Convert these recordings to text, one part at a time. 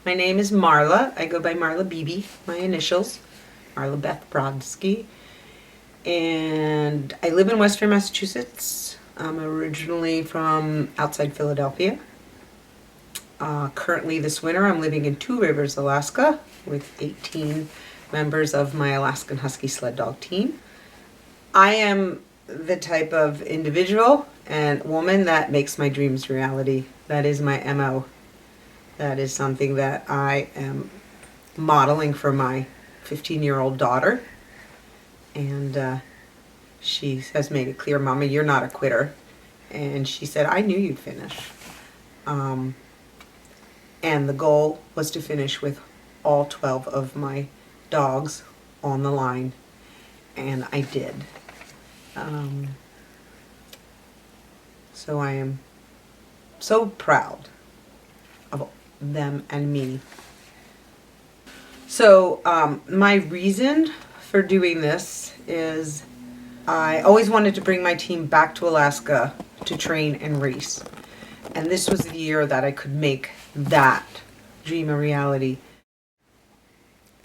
My name is Marla. I go by Marla BB, my initials. Marla Beth Brodsky. And I live in Western Massachusetts. I'm originally from outside Philadelphia. Currently this winter I'm living in Two Rivers, Alaska with 18 members of my Alaskan Husky sled dog team. I am the type of individual and woman that makes my dreams reality. That is my MO. That is something that I am modeling for my 15-year-old daughter. And she has made it clear, Mama, you're not a quitter. And she said, I knew you'd finish. And the goal was to finish with all 12 of my dogs on the line. And I did. So I am so proud of them and me. So my reason for doing this is I always wanted to bring my team back to Alaska to train and race. And this was the year that I could make that dream a reality.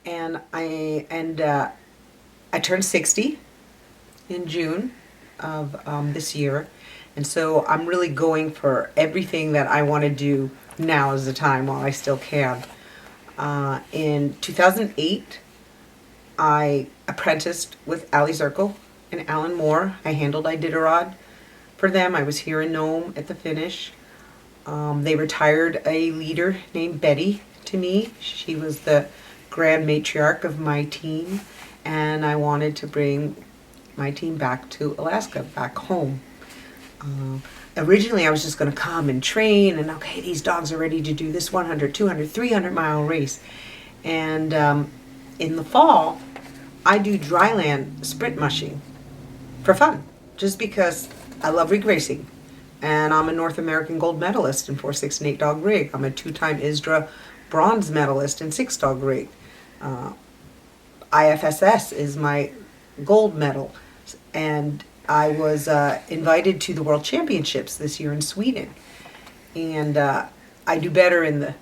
And I turned 60 in June of this year. And so I'm really going for everything that I want to do now is the time while I still can. In 2008, I apprenticed with Allie Zirkle and Alan Moore. I handled Iditarod for them. I was here in Nome at the finish. They retired a leader named Betty to me. She was the grand matriarch of my team, and I wanted to bring my team back to Alaska, back home. Originally I was just going to come and train and okay, these dogs are ready to do this 100, 200, 300 mile race. And in the fall I do dryland sprint mushing for fun, just because I love rig racing. And I'm a North American gold medalist in 4, 6, and 8 dog rig. I'm a 2-time ISDRA bronze medalist in 6 dog rig. IFSS is my gold medal. And I was invited to the World Championships this year in Sweden. And I do better in the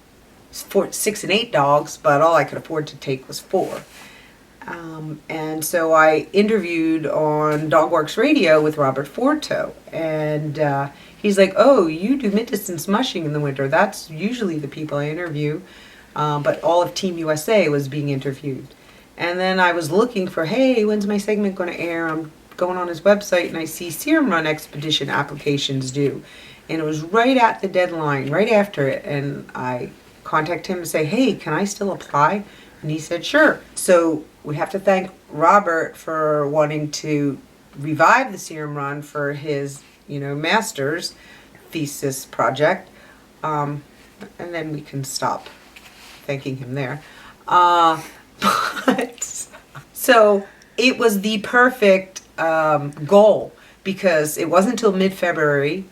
4, 6, and 8 dogs, but all I could afford to take was 4. And so I interviewed on Dogworks Radio with Robert Forto, and he's like, oh, you do mid-distance mushing in the winter. That's usually the people I interview, but all of Team USA was being interviewed. And then I was looking for, hey, when's my segment going to air? I'm going on his website, and I see Serum Run Expedition applications due. And it was right at the deadline, right after it, and I contacted him and say, hey, can I still apply? And he said, sure. So we have to thank Robert for wanting to revive the Serum Run for his, master's thesis project. And then we can stop thanking him there. But so it was the perfect goal, because it wasn't until mid-February.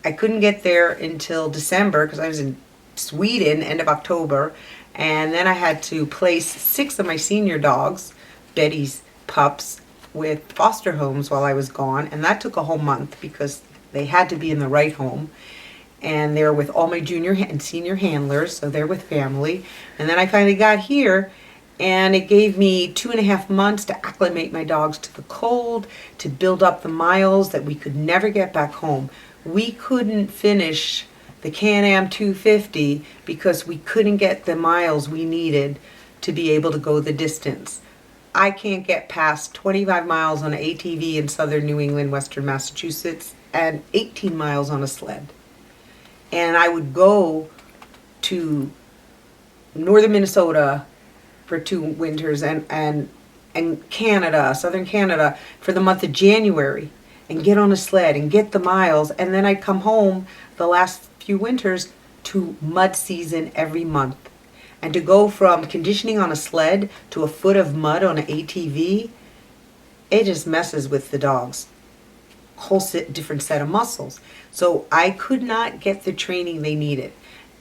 I couldn't get there until December because I was in Sweden end of October. And then I had to place 6 of my senior dogs, Betty's pups, with foster homes while I was gone. And that took a whole month because they had to be in the right home. And they're with all my junior and senior handlers, so they're with family. And then I finally got here, and it gave me 2.5 months to acclimate my dogs to the cold, to build up the miles that we could never get back home. We couldn't finish the Can-Am 250 because we couldn't get the miles we needed to be able to go the distance. I can't get past 25 miles on an ATV in southern New England, western Massachusetts, and 18 miles on a sled. And I would go to northern Minnesota for 2 winters and Canada, southern Canada, for the month of January, and get on a sled and get the miles. And then I'd come home the last few winters to mud season every month. And to go from conditioning on a sled to a foot of mud on an ATV, it just messes with the dogs. Whole different set of muscles. So I could not get the training they needed.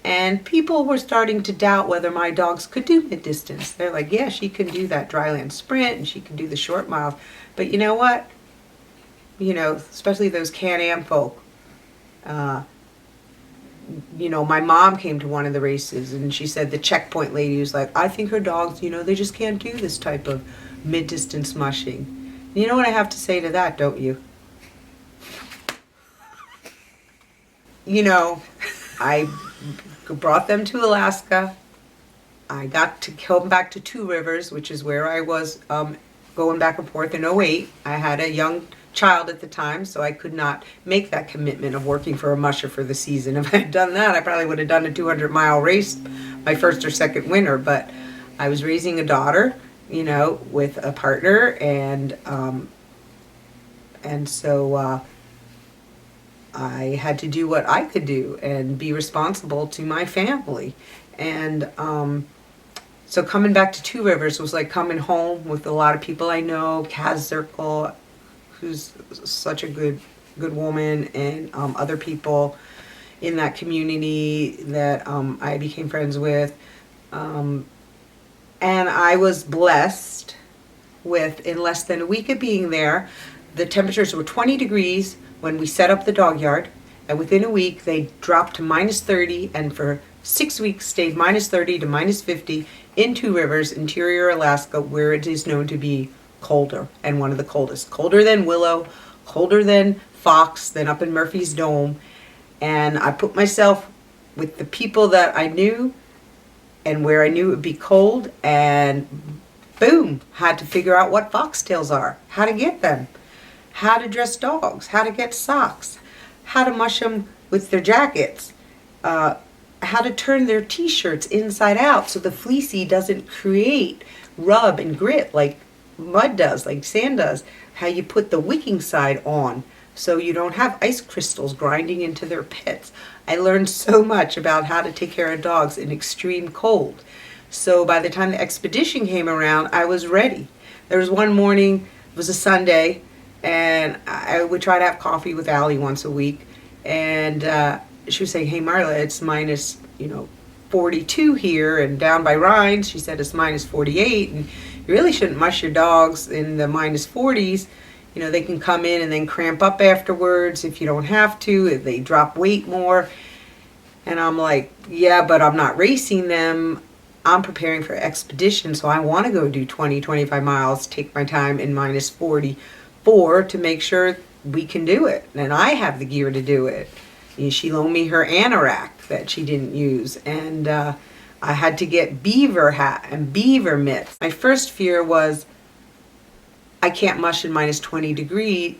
And people were starting to doubt whether my dogs could do mid-distance. They're like, yeah, she can do that dryland sprint and she can do the short miles. But you know what? Especially those Can-Am folk, my mom came to one of the races, and she said the checkpoint lady was like, I think her dogs, they just can't do this type of mid-distance mushing. You know what I have to say to that, don't you? I brought them to Alaska. I got to come back to Two Rivers, which is where I was going back and forth in '08. I had a young child at the time, so I could not make that commitment of working for a musher for the season. If I had done that, I probably would have done a 200-mile race my first or second winter. But I was raising a daughter, with a partner, and so I had to do what I could do and be responsible to my family. And so coming back to Two Rivers was like coming home with a lot of people I know. Kaz Zirkle, who's such a good woman, and other people in that community that I became friends with. And I was blessed with, in less than a week of being there, the temperatures were 20 degrees when we set up the dog yard, and within a week they dropped to -30, and for 6 weeks stayed -30 to -50 in Two Rivers, interior Alaska, where it is known to be colder, and one of the coldest. Colder than Willow, colder than Fox, than up in Murphy's Dome. And I put myself with the people that I knew and where I knew it would be cold, and boom, had to figure out what foxtails are, how to get them, how to dress dogs, how to get socks, how to mush them with their jackets, how to turn their t-shirts inside out so the fleecy doesn't create rub and grit like mud does, like sand does, how you put the wicking side on so you don't have ice crystals grinding into their pits. I learned so much about how to take care of dogs in extreme cold. So by the time the expedition came around, I was ready. There was one morning, it was a Sunday, and I would try to have coffee with Allie once a week, and she was saying, hey Marla, it's minus 42 here, and down by Rhines she said it's -48, and you really shouldn't mush your dogs in the -40s. They can come in and then cramp up afterwards if you don't have to, if they drop weight more. And I'm like, yeah, but I'm not racing them. I'm preparing for expedition, so I want to go do 20-25 miles, take my time in -44 to make sure we can do it, and I have the gear to do it. She loaned me her anorak that she didn't use, and I had to get beaver hat and beaver mitts. My first fear was, I can't mush in -20 degrees.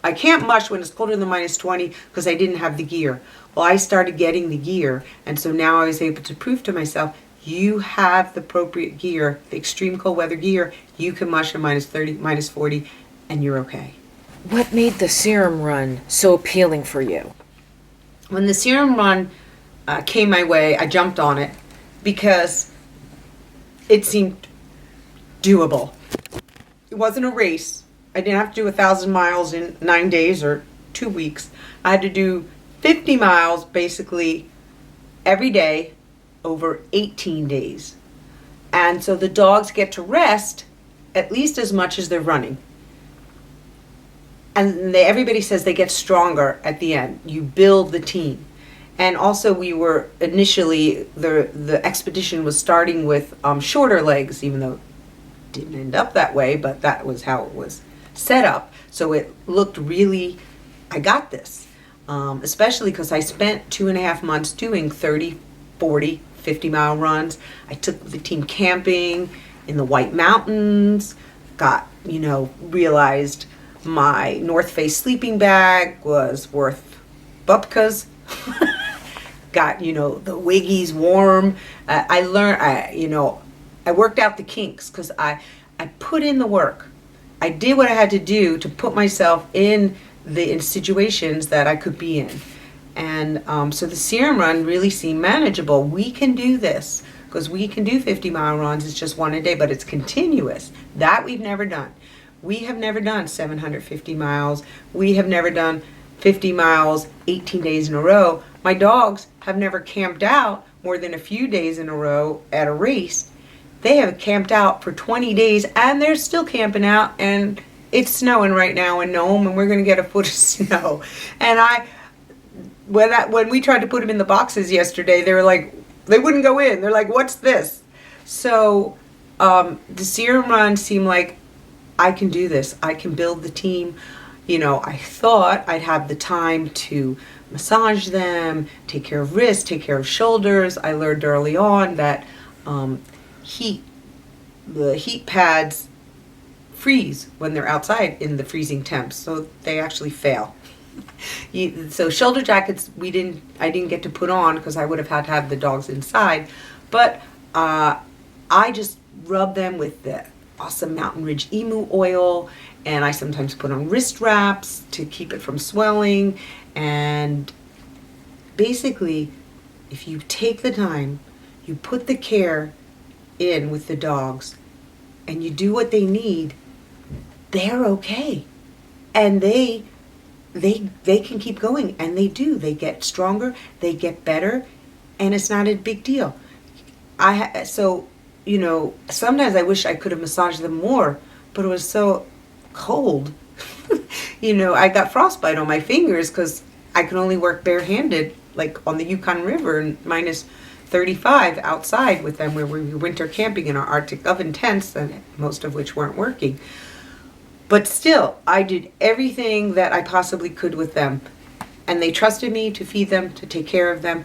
I can't mush when it's colder than -20 because I didn't have the gear. Well, I started getting the gear, and so now I was able to prove to myself, you have the appropriate gear, the extreme cold weather gear, you can mush in -30, -40, and you're okay. What made the Serum Run so appealing for you? When the Serum Run came my way, I jumped on it because it seemed doable. It wasn't a race. I didn't have to do 1,000 miles in 9 days or 2 weeks. I had to do 50 miles basically every day over 18 days. And so the dogs get to rest at least as much as they're running. And everybody says they get stronger at the end. You build the team. And also we were initially, the expedition was starting with shorter legs, even though it didn't end up that way, but that was how it was set up. So it looked really, I got this. Especially because I spent 2.5 months doing 30, 40, 50-mile runs. I took the team camping in the White Mountains, realized my North Face sleeping bag was worth bupkas. Got, the Wiggies warm. I learned, I worked out the kinks because I put in the work. I did what I had to do to put myself in situations that I could be in. And so the Serum Run really seemed manageable. We can do this because we can do 50-mile runs. It's just one a day, but it's continuous. That we've never done. We have never done 750 miles. We have never done 50 miles 18 days in a row. My dogs have never camped out more than a few days in a row at a race. They have camped out for 20 days, and they're still camping out, and it's snowing right now in Nome, and we're going to get a foot of snow. And when we tried to put them in the boxes yesterday, they were like, they wouldn't go in. They're like, what's this? So the Serum Run seemed like I can do this. I can build the team. You know, I thought I'd have the time to massage them, take care of wrists, take care of shoulders. I learned early on that the heat pads freeze when they're outside in the freezing temps, so they actually fail. So shoulder jackets I didn't get to put on because I would have had to have the dogs inside, but I just rub them with the awesome Mountain Ridge Emu oil, and I sometimes put on wrist wraps to keep it from swelling. And basically, if you take the time, you put the care in with the dogs, and you do what they need, they're okay, and they can keep going, and they do. They get stronger, they get better, and it's not a big deal. So you know, sometimes I wish I could have massaged them more, but it was so cold. You know, I got frostbite on my fingers because I could only work barehanded, like on the Yukon River and minus 35 outside with them, where we were winter camping in our Arctic oven tents, and most of which weren't working. But still, I did everything that I possibly could with them, and they trusted me to feed them, to take care of them.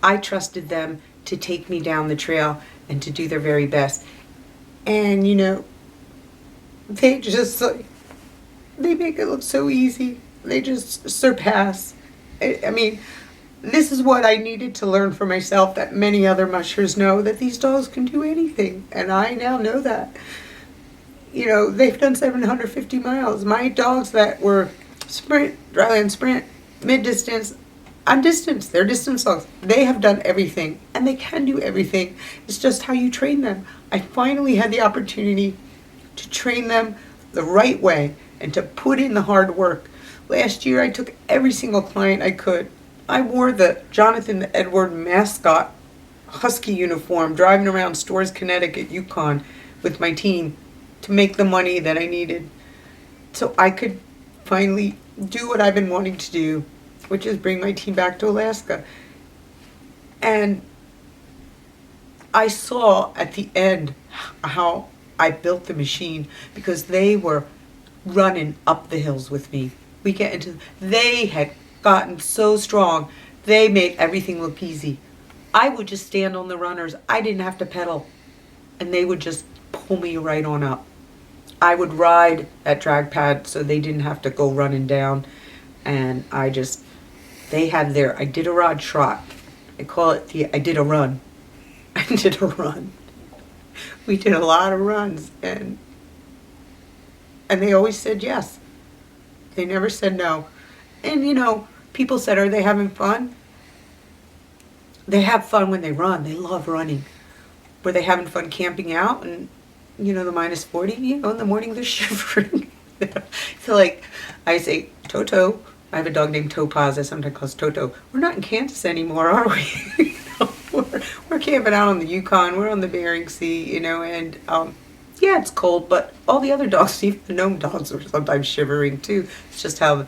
I trusted them to take me down the trail and to do their very best. And you know, they make it look so easy. They just surpass. I mean, this is what I needed to learn for myself, that many other mushers know, that these dogs can do anything, and I now know that. You know, they've done 750 miles. My dogs that were sprint, dryland sprint, mid-distance, on distance, they're distance dogs. They have done everything, and they can do everything. It's just how you train them. I finally had the opportunity to train them the right way and to put in the hard work. Last year, I took every single client I could. I wore the Jonathan the Edward mascot husky uniform, driving around Stores, Connecticut, Yukon with my team to make the money that I needed so I could finally do what I've been wanting to do, which is bring my team back to Alaska. And I saw at the end how I built the machine, because they were running up the hills with me. They had gotten so strong, they made everything look easy. I would just stand on the runners. I didn't have to pedal, and they would just pull me right on up. I would ride that drag pad so they didn't have to go running down, and I did a rod trot. I call it I did a run. I did a run. We did a lot of runs, and they always said yes. They never said no. And you know, people said, are they having fun? They have fun when they run. They love running. Were they having fun camping out and, you know, the minus 40? You know, in the morning they're shivering. So like, I say, Toto, I have a dog named Topaz, I sometimes call Toto. We're not in Kansas anymore, are we? You know, we're camping out on the Yukon, we're on the Bering Sea, you know, and yeah, it's cold, but all the other dogs, even the gnome dogs, are sometimes shivering too. It's just how,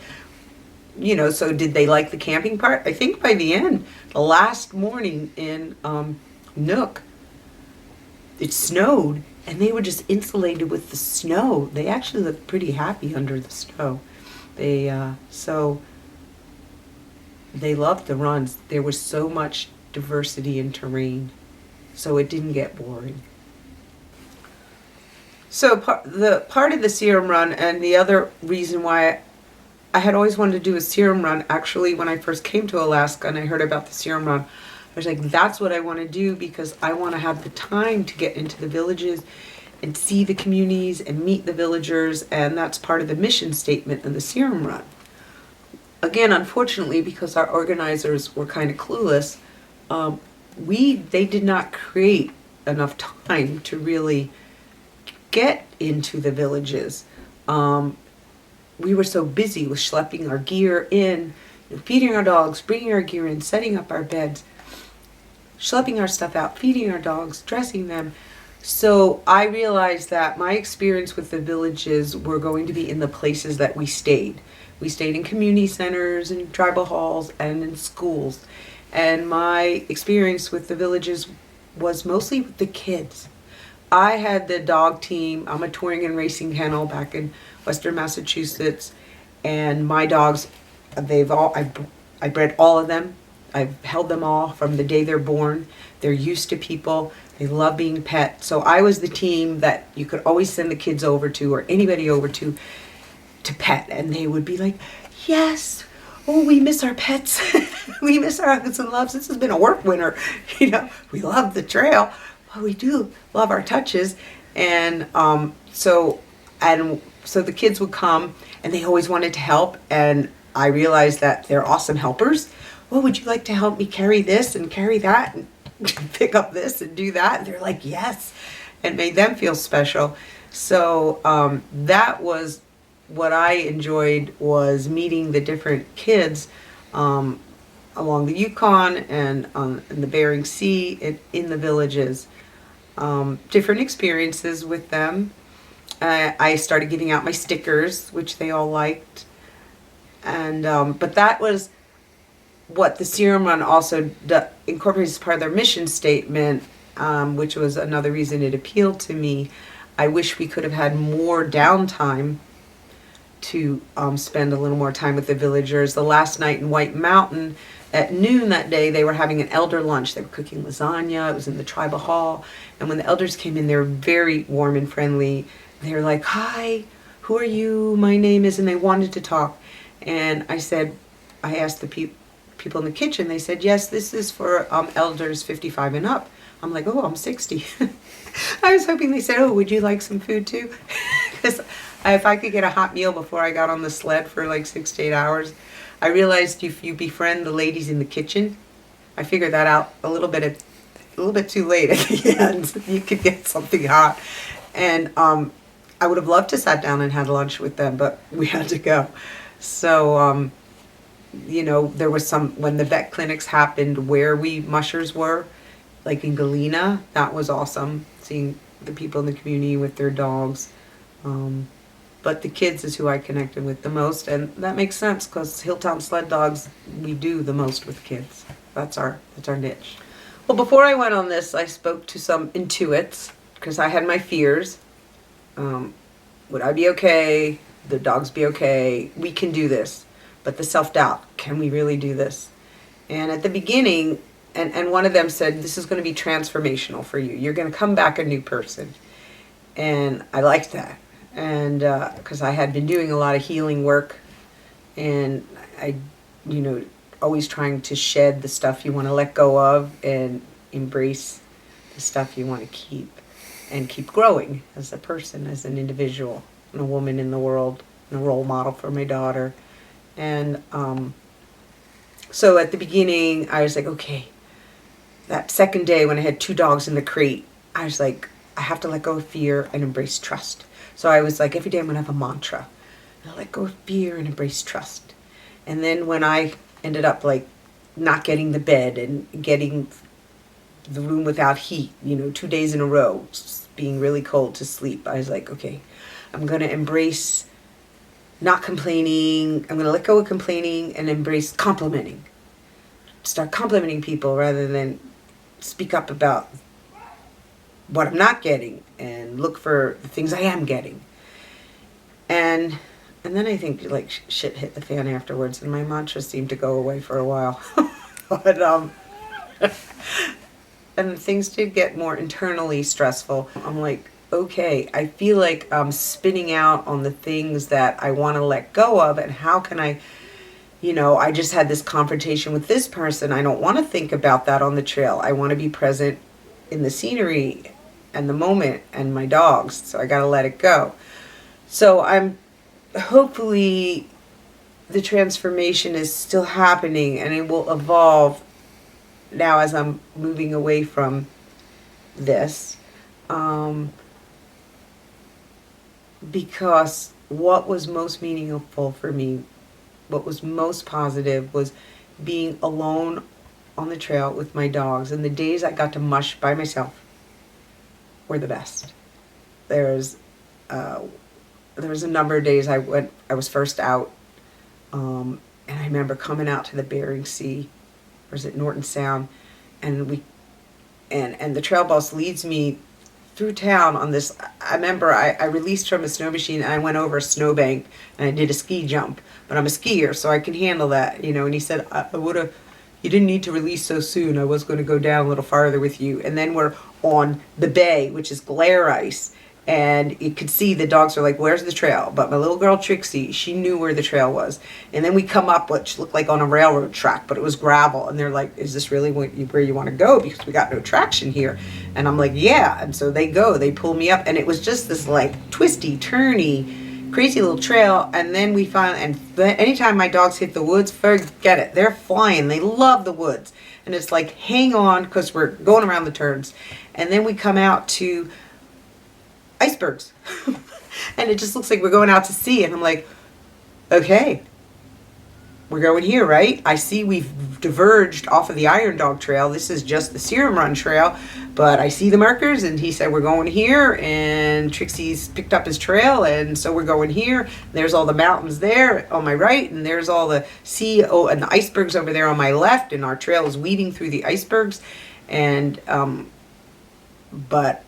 you know. So did they like the camping part? I think by the end, the last morning in Nook, it snowed, and they were just insulated with the snow. They actually looked pretty happy under the snow. So they loved the runs. There was so much diversity in so it didn't get boring. So the part of the Serum Run, and the other reason why I had always wanted to do a Serum Run, actually when I first came to Alaska and I heard about the Serum Run, I was like, that's what I want to do, because I want to have the time to get into the villages and see the communities and meet the villagers, and that's part of the mission statement of the Serum Run. Again, unfortunately, because our organizers were kind of clueless, they did not create enough time to really get into the villages. We were so busy with schlepping our gear in, feeding our dogs, bringing our gear in, setting up our beds, schlepping our stuff out, feeding our dogs, dressing them. So I realized that my experience with the villages were going to be in the places that we stayed, We stayed in community centers and tribal halls and in schools. And my experience with the villages was mostly with the kids. I had the dog team. I'm a touring and racing kennel back in Western Massachusetts, and my dogs, I bred all of them. I've held them all from the day they're born. They're used to people. They love being pet. So I was the team that you could always send the kids over to, or anybody over to pet, and they would be like, yes, oh, we miss our pets. We miss our hugs and loves. This has been a work winter. We love the trail, but we do love our touches. And so the kids would come, and they always wanted to help, and I realized that they're awesome helpers. Well, would you like to help me carry this and carry that and pick up this and do that? And they're like, yes. It made them feel special. So that was what I enjoyed, was meeting the different kids along the Yukon and in the Bering Sea and in the villages. Different experiences with them. I started giving out my stickers, which they all liked. And but that was what the Serum Run also incorporates as part of their mission statement, which was another reason it appealed to me. I wish we could have had more downtime to spend a little more time with the villagers. The last night in White Mountain, at noon that day, they were having an elder lunch. They were cooking lasagna. It was in the tribal hall. And when the elders came in, they were very warm and friendly. They were like, hi, who are you? My name is, and they wanted to talk. And I asked the people in the kitchen, they said, yes, this is for elders 55 and up. I'm like, oh, I'm 60. I was hoping they said, oh, would you like some food too? Because if I could get a hot meal before I got on the sled for like 6 to 8 hours. I realized if you befriend the ladies in the kitchen, I figured that out a little bit too late at the end. You could get something hot. And I would have loved to sat down and had lunch with them, but we had to go. So, there was when the vet clinics happened where we mushers were, like in Galena, that was awesome, seeing the people in the community with their dogs. But the kids is who I connected with the most, and that makes sense because Hilltown Sled Dogs, we do the most with kids. That's our niche. Well, before I went on this, I spoke to some intuits because I had my fears. Would I be okay? The dogs be okay? We can do this. But the self-doubt, can we really do this? And at the beginning, and one of them said, this is going to be transformational for you. You're going to come back a new person. And I liked that. And because I had been doing a lot of healing work, and I, always trying to shed the stuff you want to let go of and embrace the stuff you want to keep, and keep growing as a person, as an individual, and a woman in the world, and a role model for my daughter. And so at the beginning, I was like, okay, that second day when I had 2 dogs in the crate, I was like, I have to let go of fear and embrace trust. So I was like, every day I'm going to have a mantra. I'll let go of fear and embrace trust. And then when I ended up like not getting the bed and getting the room without heat, 2 days in a row, being really cold to sleep, I was like, okay, I'm going to embrace not complaining. I'm going to let go of complaining and embrace complimenting. Start complimenting people rather than speak up about what I'm not getting, and look for the things I am getting. And then I think like shit hit the fan afterwards, and my mantra seemed to go away for a while. But and things did get more internally stressful. I'm like, okay, I feel like I'm spinning out on the things that I want to let go of, and how can I, I just had this confrontation with this person. I don't want to think about that on the trail. I want to be present in the scenery and the moment and my dogs, so I got to let it go. So I'm hopefully the transformation is still happening, and it will evolve now as I'm moving away from this. Because what was most meaningful for me, what was most positive, was being alone on the trail with my dogs. And the days I got to mush by myself were the best. There was a number of days I was first out And I remember coming out to the Bering Sea, or is it Norton Sound, and and the trail boss leads me through town on this. I remember I released from a snow machine and I went over a snowbank and I did a ski jump. But I'm a skier, so I can handle that, you know. And he said, I would have, you didn't need to release so soon. I was going to go down a little farther with you. And then we're on the bay, which is glare ice. And you could see the dogs are like, where's the trail? But my little girl Trixie, she knew where the trail was. And then we come up, which looked like on a railroad track, but it was gravel. And they're like, is this really where you want to go? Because we got no traction here. And I'm like, yeah. And so they go, they pull me up. And it was just this like twisty, turny, crazy little trail. And then we find, and anytime my dogs hit the woods, forget it. They're flying. They love the woods. And it's like, hang on, because we're going around the turns. And then we come out to icebergs. And it just looks like we're going out to sea. And I'm like, okay, we're going here, right? I see we've diverged off of the Iron Dog Trail. This is just the Serum Run Trail. But I see the markers, and he said we're going here, and Trixie's picked up his trail, and so we're going here. There's all the mountains there on my right, and there's all the sea, and the icebergs over there on my left, and our trail is weaving through the icebergs. And but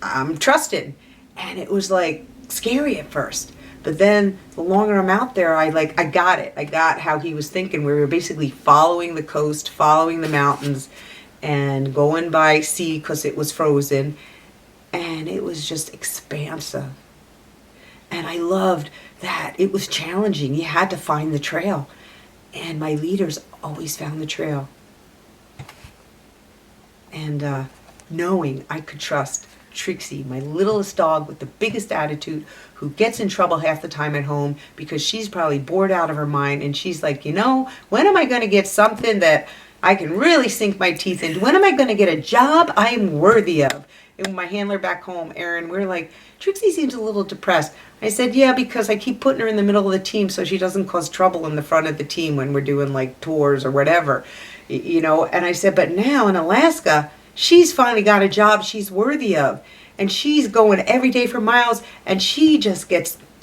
I'm trusted. And it was like scary at first. But then the longer I'm out there, I got it. I got how he was thinking. We were basically following the coast, following the mountains, and going by sea because it was frozen. And it was just expansive. And I loved that it was challenging. You had to find the trail. And my leaders always found the trail. And knowing I could trust Trixie, my littlest dog with the biggest attitude, who gets in trouble half the time at home because she's probably bored out of her mind, and she's like, you know, when am I going to get something that I can really sink my teeth into? When am I going to get a job I am worthy of? And my handler back home, Erin, we're like, Trixie seems a little depressed. I said, yeah, because I keep putting her in the middle of the team so she doesn't cause trouble in the front of the team when we're doing like tours or whatever, you know. And I said, but now in Alaska, she's finally got a job she's worthy of. And she's going every day for miles. And she just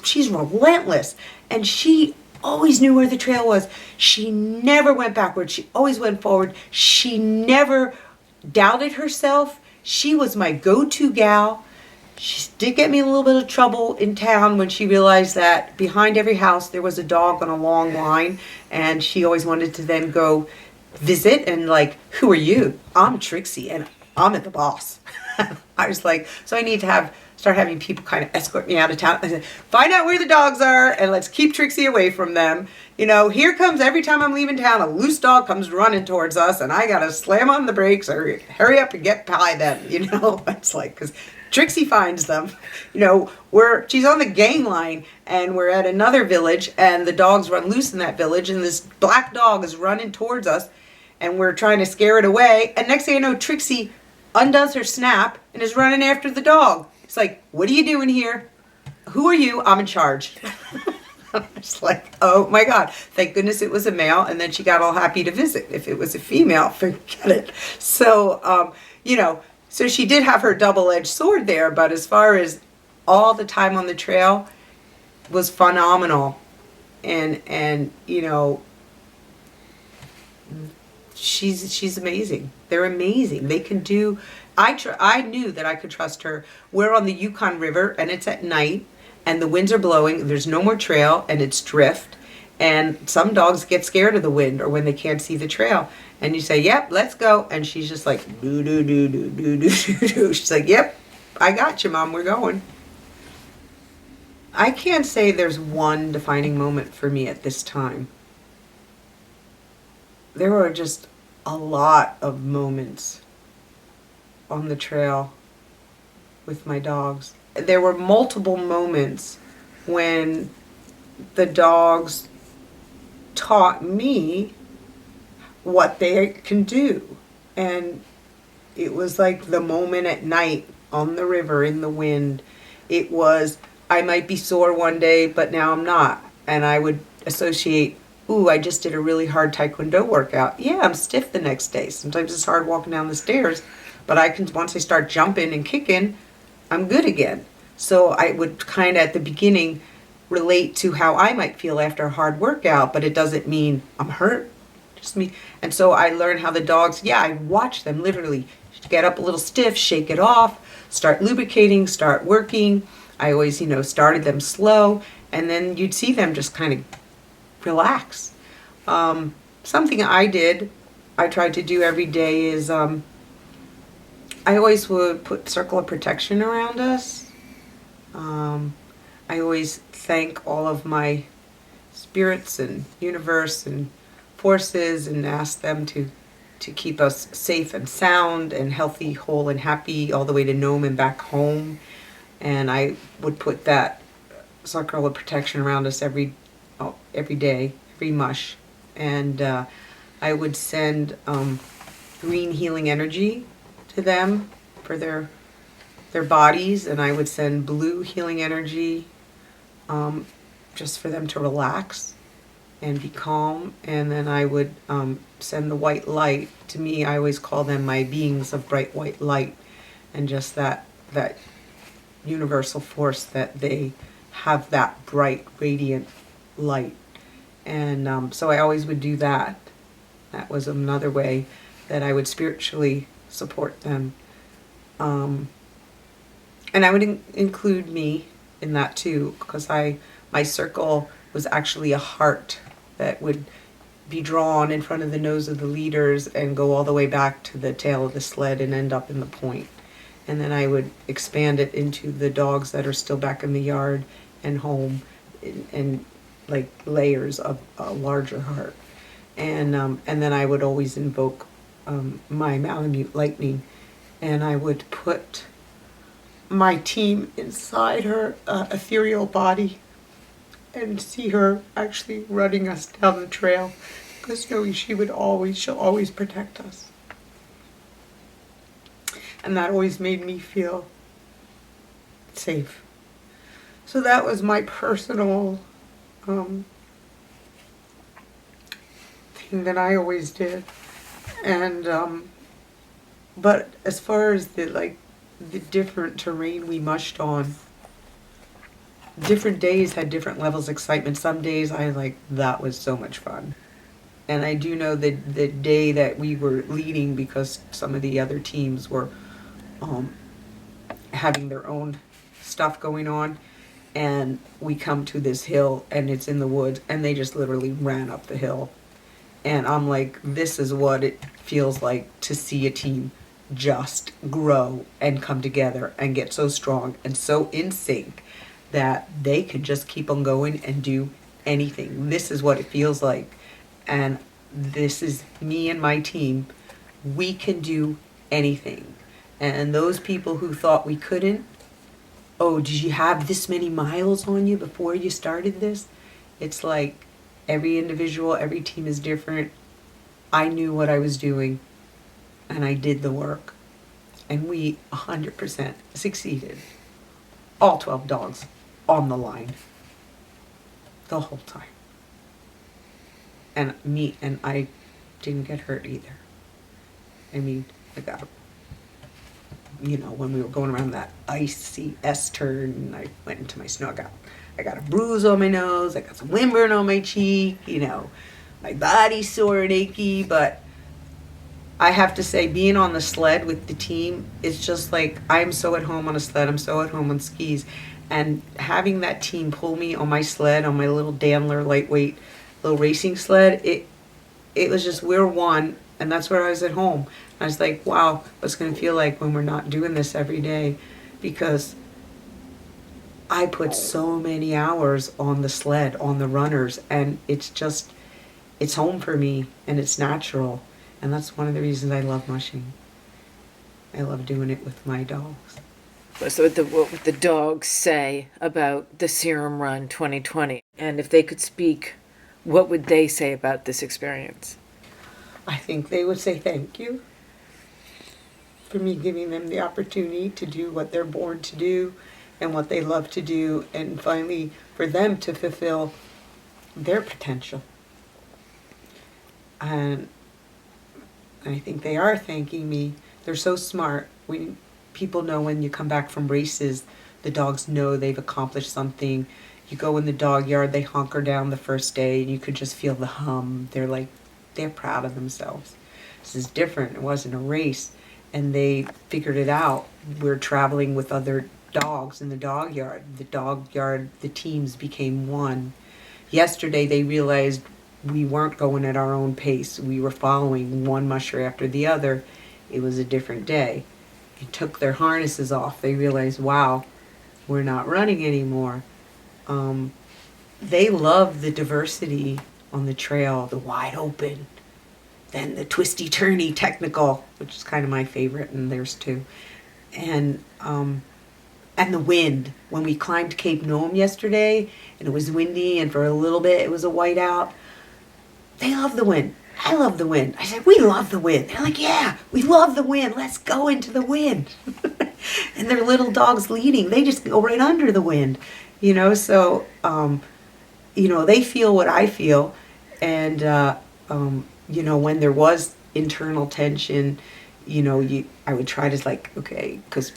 she's relentless. And she always knew where the trail was. She never went backwards. She always went forward. She never doubted herself. She was my go-to gal. She did get me in a little bit of trouble in town when she realized that behind every house there was a dog on a long line. And she always wanted to then go visit and like, who are you? I'm Trixie and I'm at the boss. I was like, so I need to start having people kind of escort me out of town. I said, find out where the dogs are and let's keep Trixie away from them. You know, here comes, every time I'm leaving town, a loose dog comes running towards us and I got to slam on the brakes or hurry up and get by them. You know, it's like, because Trixie finds them. You know, she's on the gang line and we're at another village and the dogs run loose in that village and this black dog is running towards us and we're trying to scare it away. And next thing I know, Trixie undoes her snap and is running after the dog. It's like, what are you doing here? Who are you? I'm in charge. It's like, oh my God, thank goodness it was a male. And then she got all happy to visit. If it was a female, forget it. So, you know, so she did have her double-edged sword there, but as far as all the time on the trail was phenomenal. And you know, she's amazing. They're amazing. They can do. I knew that I could trust her. We're on the Yukon River and it's at night and the winds are blowing. There's no more trail and it's drift. And some dogs get scared of the wind or when they can't see the trail. And you say, yep, let's go. And she's just like, do, do, do, do, do, do, do, do. She's like, yep, I got you, Mom. We're going. I can't say there's one defining moment for me at this time. There were just a lot of moments on the trail with my dogs. There were multiple moments when the dogs taught me what they can do. And it was like the moment at night on the river in the wind. It was, I might be sore one day, but now I'm not. And I would associate, ooh, I just did a really hard Taekwondo workout. Yeah, I'm stiff the next day. Sometimes it's hard walking down the stairs, but once I start jumping and kicking, I'm good again. So I would kind of at the beginning relate to how I might feel after a hard workout, but it doesn't mean I'm hurt. Just me. And so I learned how the dogs, yeah, I watch them literally get up a little stiff, shake it off, start lubricating, start working. I always, started them slow, and then you'd see them just kind of relax. Something I tried to do every day is I always would put circle of protection around us. I always thank all of my spirits and universe and forces and ask them to keep us safe and sound and healthy, whole and happy all the way to Nome and back home. And I would put that circle of protection around us every day, every mush. And I would send green healing energy to them for their bodies, and I would send blue healing energy just for them to relax and be calm. And then I would send the white light. To me, I always call them my beings of bright white light, and just that universal force that they have, that bright radiant light. And so I always would do that. That was another way that I would spiritually support them. And I would include me in that too, because my circle was actually a heart that would be drawn in front of the nose of the leaders and go all the way back to the tail of the sled and end up in the point. And then I would expand it into the dogs that are still back in the yard and home, and like layers of a larger heart. And then I would always invoke my Malamute lightning, and I would put my team inside her ethereal body and see her actually running us down the trail, because knowing she'll always protect us. And that always made me feel safe. So that was my personal thing that I always did. And but as far as the different terrain we mushed on, different days had different levels of excitement. Some days that was so much fun. And I do know that the day that we were leading, because some of the other teams were having their own stuff going on, and we come to this hill and it's in the woods, and they just literally ran up the hill. And I'm like, this is what it feels like to see a team just grow and come together and get so strong and so in sync that they could just keep on going and do anything. This is what it feels like. And this is me and my team. We can do anything. And those people who thought we couldn't, oh, did you have this many miles on you before you started this? It's like every individual, every team is different. I knew what I was doing, and I did the work. And we 100% succeeded. All 12 dogs on the line the whole time. And I didn't get hurt either. I mean, I got when we were going around that icy S-turn, and I went into my snow, I got a bruise on my nose, I got some windburn on my cheek, my body's sore and achy, but I have to say, being on the sled with the team, it's just like, I'm so at home on a sled, I'm so at home on skis, and having that team pull me on my sled, on my little Dandler lightweight little racing sled, it was just, we're one, and that's where I was at home. I was like, wow, what's it going to feel like when we're not doing this every day? Because I put so many hours on the sled, on the runners, and it's home for me, and it's natural. And that's one of the reasons I love mushing. I love doing it with my dogs. So what would the dogs say about the Serum Run 2020? And if they could speak, what would they say about this experience? I think they would say thank you for me giving them the opportunity to do what they're born to do and what they love to do, and finally for them to fulfill their potential. And I think they are thanking me. They're so smart. People know when you come back from races, the dogs know they've accomplished something. You go in the dog yard, they hunker down the first day, and you could just feel the hum. They're proud of themselves. This is different. It wasn't a race, and they figured it out. We're traveling with other dogs in the dog yard. The dog yard, the teams became one. Yesterday, they realized we weren't going at our own pace. We were following one musher after the other. It was a different day. They took their harnesses off. They realized, wow, we're not running anymore. They love the diversity on the trail, the wide open, then the twisty turny technical, which is kind of my favorite, and theirs too. And the wind. When we climbed Cape Nome yesterday, and it was windy, and for a little bit it was a whiteout. They love the wind. I love the wind. I said, we love the wind. They're like, yeah, we love the wind. Let's go into the wind. And their little dogs leading, they just go right under the wind. So, they feel what I feel. And, when there was internal tension, I would try to okay, because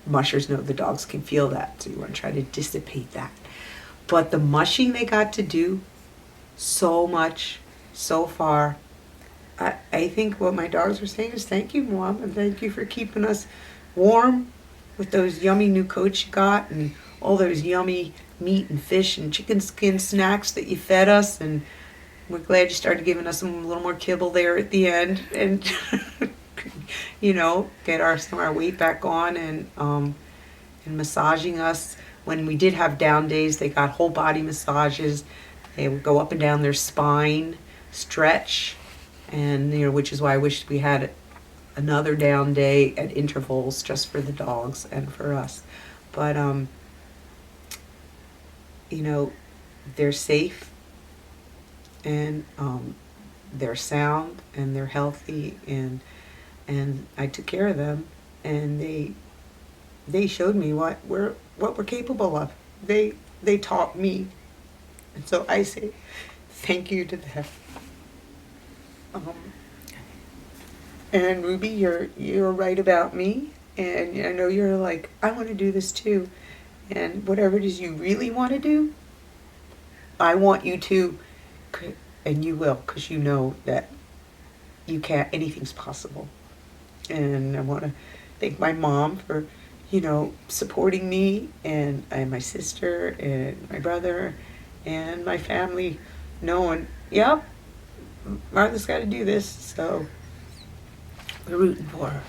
mushers know the dogs can feel that. So you want to try to dissipate that. But the mushing they got to do so much, so far, I think what my dogs were saying is thank you, Mom, and thank you for keeping us warm with those yummy new coats you got and all those yummy meat and fish and chicken skin snacks that you fed us, and we're glad you started giving us a little more kibble there at the end, and get some of our weight back on, and massaging us. When we did have down days, they got whole body massages. They would go up and down their spine, stretch, and which is why I wish we had another down day at intervals just for the dogs and for us. But they're safe, and they're sound, and they're healthy, and I took care of them, and they showed me what we're capable of. They taught me, and so I say thank you to them. And Ruby, you're right about me, and I know you're like, I want to do this too, and whatever it is you really want to do, I want you to, and you will, because you know that you can't. Anything's possible. And I want to thank my mom for, supporting me, and my sister and my brother and my family, knowing, yep, Martha's got to do this, so we're rooting for her.